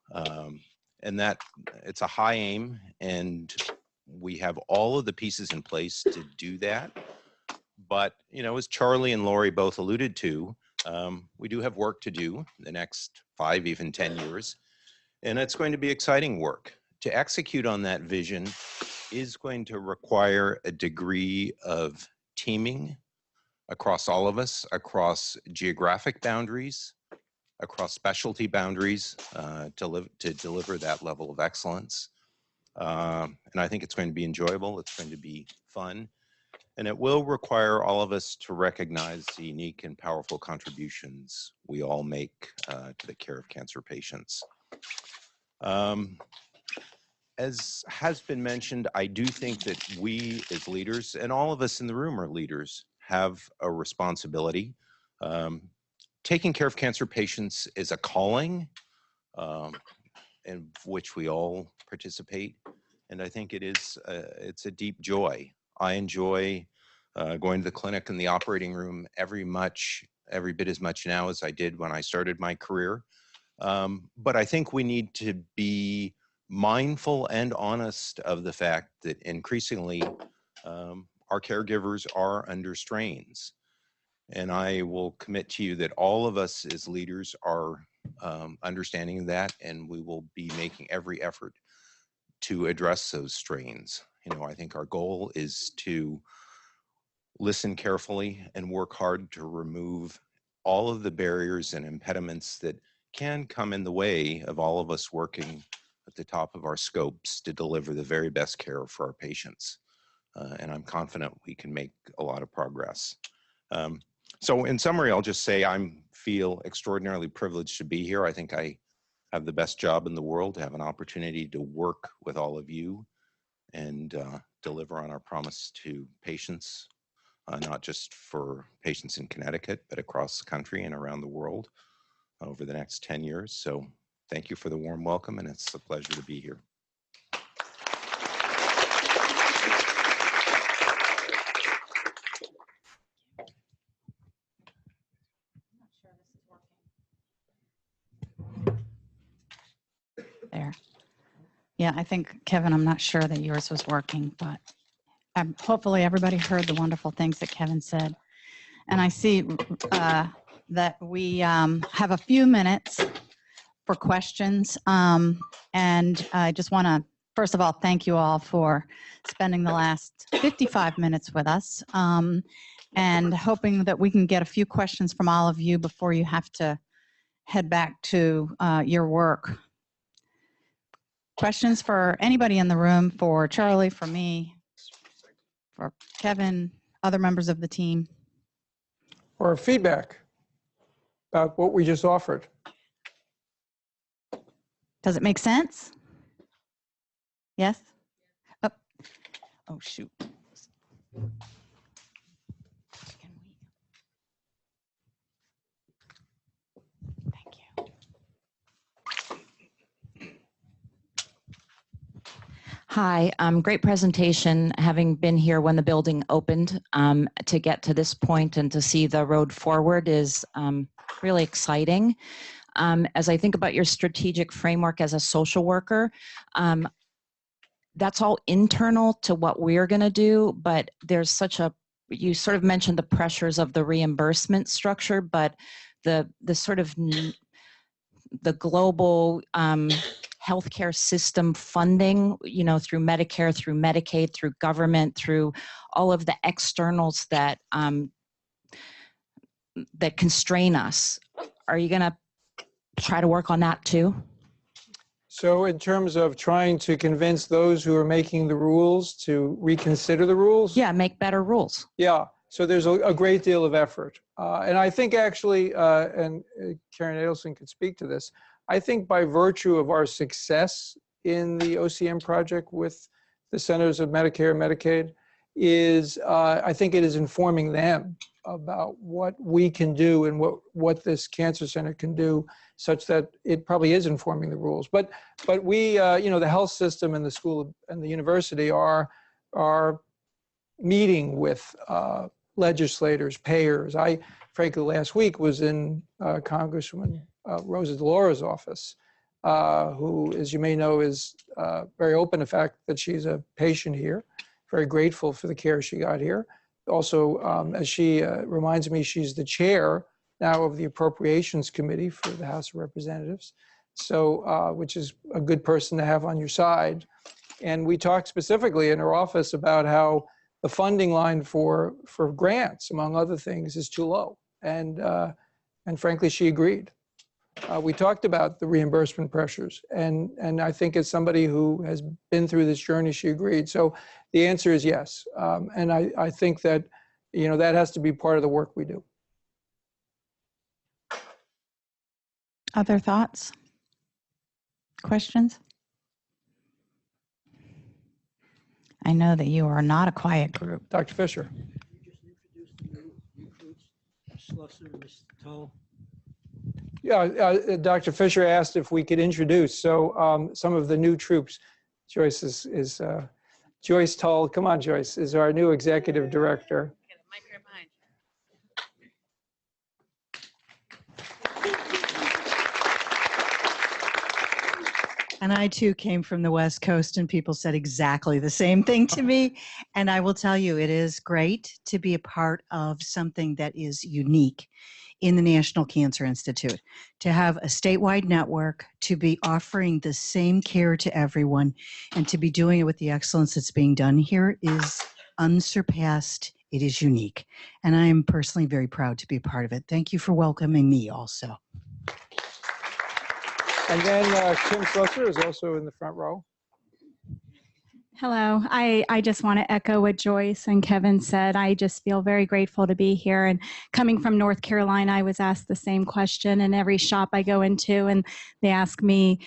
Speaker 4: And that it's a high aim, and we have all of the pieces in place to do that. But, as Charlie and Lori both alluded to, we do have work to do the next 5, even 10 years. And it's going to be exciting work. To execute on that vision is going to require a degree of teaming across all of us, across geographic boundaries, across specialty boundaries to deliver that level of excellence. And I think it's going to be enjoyable. It's going to be fun. And it will require all of us to recognize the unique and powerful contributions we all make to the care of cancer patients. As has been mentioned, I do think that we as leaders, and all of us in the room are leaders, have a responsibility. Taking care of cancer patients is a calling in which we all participate. And I think it's a deep joy. I enjoy going to the clinic and the operating room every bit as much now as I did when I started my career. But I think we need to be mindful and honest of the fact that increasingly our caregivers are under strains. And I will commit to you that all of us as leaders are understanding that, and we will be making every effort to address those strains. You know, I think our goal is to listen carefully and work hard to remove all of the barriers and impediments that can come in the way of all of us working at the top of our scopes to deliver the very best care for our patients. And I'm confident we can make a lot of progress. So in summary, I'll just say I feel extraordinarily privileged to be here. I think I have the best job in the world to have an opportunity to work with all of you and deliver on our promise to patients, not just for patients in Connecticut, but across the country and around the world over the next 10 years. So thank you for the warm welcome, and it's a pleasure to be here.
Speaker 3: There. Yeah, I think, Kevin, I'm not sure that yours was working, but hopefully everybody heard the wonderful things that Kevin said. And I see that we have a few minutes for questions. And I just want to, first of all, thank you all for spending the last 55 minutes with us, and hoping that we can get a few questions from all of you before you have to head back to your work. Questions for anybody in the room, for Charlie, for me, for Kevin, other members of the team?
Speaker 1: Or feedback about what we just offered.
Speaker 3: Does it make sense? Yes? Oh, shoot. Thank you.
Speaker 5: Hi, great presentation, having been here when the building opened. To get to this point and to see the road forward is really exciting. As I think about your strategic framework as a social worker, that's all internal to what we're going to do, but there's you sort of mentioned the pressures of the reimbursement structure, but the sort of the global healthcare system funding, you know, through Medicare, through Medicaid, through government, through all of the externals that that constrain us. Are you going to try to work on that too?
Speaker 1: So in terms of trying to convince those who are making the rules to reconsider the rules?
Speaker 5: Yeah, make better rules.
Speaker 1: Yeah, so there's a great deal of effort. And I think actually, and Karen Adelson could speak to this, I think by virtue of our success in the OCM project with the Centers of Medicare and Medicaid I think it is informing them about what we can do and what this cancer center can do, such that it probably is informing the rules. But we, you know, the health system and the school and the university are meeting with legislators, payers. I, frankly, last week was in Congresswoman Rosa DeLaura's office, who, as you may know, is very open to the fact that she's a patient here, very grateful for the care she got here. Also, as she reminds me, she's the chair now of the Appropriations Committee for the House of Representatives, so which is a good person to have on your side. And we talked specifically in her office about how the funding line for grants, among other things, is too low. And frankly, she agreed. We talked about the reimbursement pressures, and I think as somebody who has been through this journey, she agreed. So the answer is yes, and I think that, you know, that has to be part of the work we do.
Speaker 3: Other thoughts? Questions? I know that you are not a quiet group.
Speaker 1: Dr. Fisher.
Speaker 6: You just introduced the new recruits, Slusser and Mr. Tull.
Speaker 1: Yeah, Dr. Fisher asked if we could introduce some of the new troops. Joyce is Joyce Tull. Come on, Joyce, is our new executive director.
Speaker 7: And I too came from the West Coast, and people said exactly the same thing to me. And I will tell you, it is great to be a part of something that is unique in the National Cancer Institute, to have a statewide network, to be offering the same care to everyone, and to be doing it with the excellence that's being done here is unsurpassed. It is unique. And I am personally very proud to be a part of it. Thank you for welcoming me also.
Speaker 1: And then Kim Slusser is also in the front row.
Speaker 8: Hello. I just want to echo what Joyce and Kevin said. I just feel very grateful to be here. And coming from North Carolina, I was asked the same question in every shop I go into, and they ask me,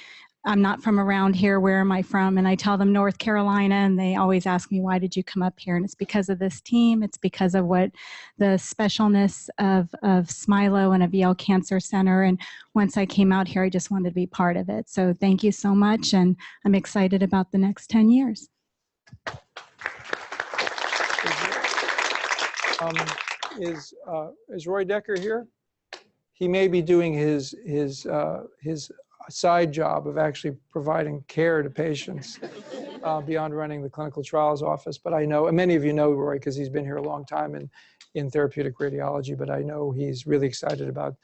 Speaker 8: I'm not from around here, where am I from? And I tell them North Carolina, and they always ask me, why did you come up here? And it's because of this team. It's because of what the specialness of Smilow and of Yale Cancer Center. And once I came out here, I just wanted to be part of it. So thank you so much. And I'm excited about the next 10 years.
Speaker 1: Is Roy Decker here? He may be doing his side job of actually providing care to patients beyond running the clinical trials office. But I know, and many of you know Roy because he's been here a long time in therapeutic radiology, but I know he's really excited about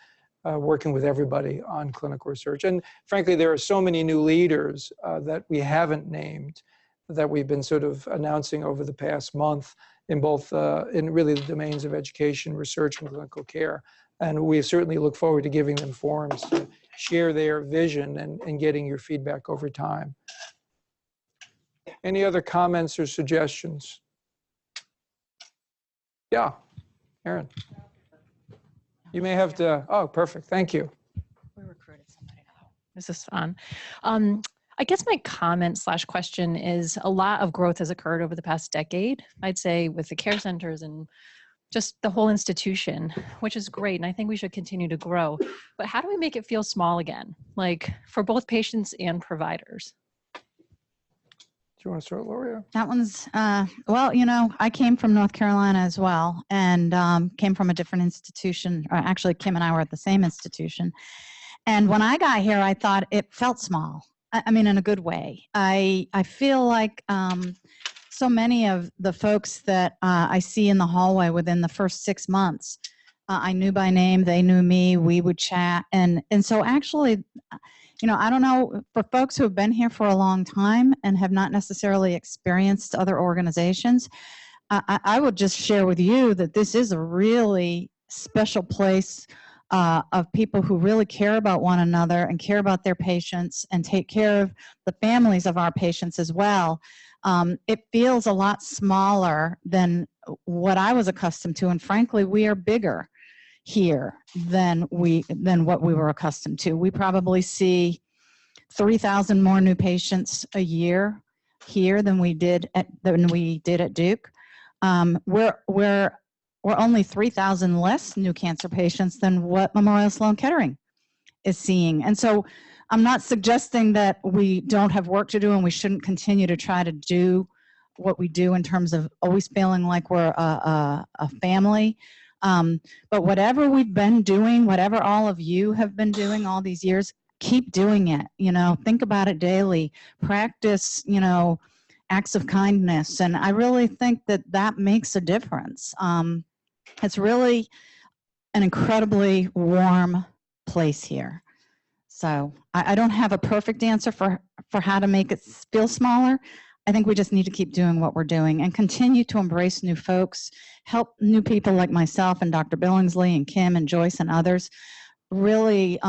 Speaker 1: working with everybody on clinical research. And frankly, there are so many new leaders that we haven't named that we've been sort of announcing over the past month in both, in really the domains of education, research, and clinical care. And we certainly look forward to giving them forums to share their vision and getting your feedback over time. Any other comments or suggestions? Yeah, Aaron. You may have to, oh, perfect, thank you.
Speaker 9: We recruited somebody. Is this on? I guess my comment / question is a lot of growth has occurred over the past decade, I'd say, with the care centers and just the whole institution, which is great. And I think we should continue to grow. But how do we make it feel small again, like for both patients and providers?
Speaker 1: Do you want to start, Gloria?
Speaker 3: That one's, well, you know, I came from North Carolina as well, and came from a different institution. Or actually, Kim and I were at the same institution. And when I got here, I thought it felt small. I mean, in a good way. I feel like so many of the folks that I see in the hallway within the first 6 months, I knew by name, they knew me, we would chat. And so actually, you know, I don't know, for folks who have been here for a long time and have not necessarily experienced other organizations, I would just share with you that this is a really special place of people who really care about one another and care about their patients and take care of the families of our patients as well. It feels a lot smaller than what I was accustomed to, and frankly, we are bigger here than what we were accustomed to. We probably see 3,000 more new patients a year here than we did at Duke. We're only 3,000 less new cancer patients than what Memorial Sloan Kettering is seeing. And so I'm not suggesting that we don't have work to do and we shouldn't continue to try to do what we do in terms of always feeling like we're a family. But whatever we've been doing, whatever all of you have been doing all these years, keep doing it. You know, think about it daily. Practice, you know, acts of kindness. And I really think that that makes a difference. It's really an incredibly warm place here. So I don't have a perfect answer for how to make it feel smaller. I think we just need to keep doing what we're doing and continue to embrace new folks, help new people like myself and Dr. Billingsley and Kim and Joyce and others really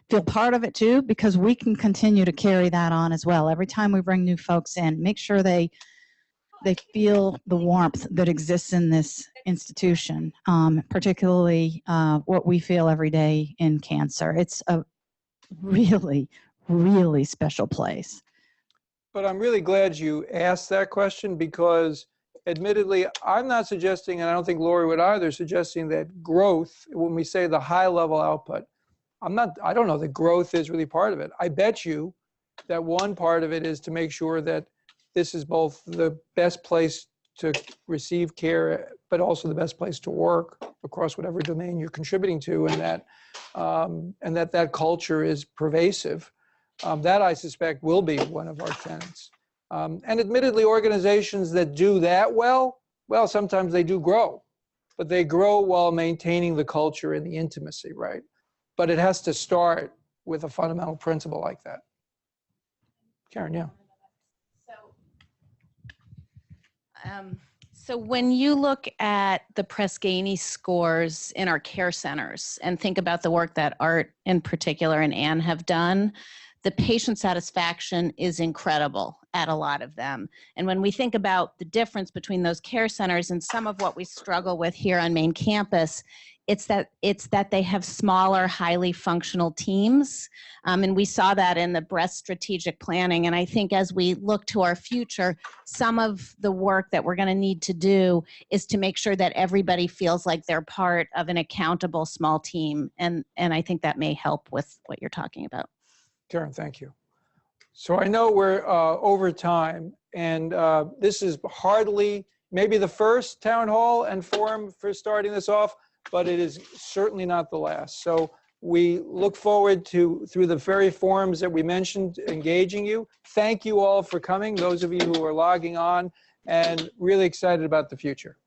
Speaker 3: feel part of it too, because we can continue to carry that on as well. Every time we bring new folks in, make sure they feel the warmth that exists in this institution, particularly what we feel every day in cancer. It's a really, really special place.
Speaker 1: But I'm really glad you asked that question because admittedly, I'm not suggesting, and I don't think Lori would either, suggesting that growth, when we say the high level output, I don't know that growth is really part of it. I bet you that one part of it is to make sure that this is both the best place to receive care, but also the best place to work across whatever domain you're contributing to, and that culture is pervasive. That I suspect will be one of our tenets. And admittedly, organizations that do that well, sometimes they do grow, but they grow while maintaining the culture and the intimacy, right? But it has to start with a fundamental principle like that. Karen, yeah.
Speaker 10: So when you look at the Press-Ganey scores in our care centers and think about the work that Art in particular and Anne have done, the patient satisfaction is incredible at a lot of them. And when we think about the difference between those care centers and some of what we struggle with here on main campus, it's that they have smaller, highly functional teams. And we saw that in the breast strategic planning. And I think as we look to our future, some of the work that we're going to need to do is to make sure that everybody feels like they're part of an accountable small team. And I think that may help with what you're talking about.
Speaker 1: Karen, thank you. So I know we're over time, and this is hardly maybe the first town hall and forum for starting this off, but it is certainly not the last. So we look forward to, through the very forums that we mentioned, engaging you. Thank you all for coming, those of you who are logging on, and really excited about the future.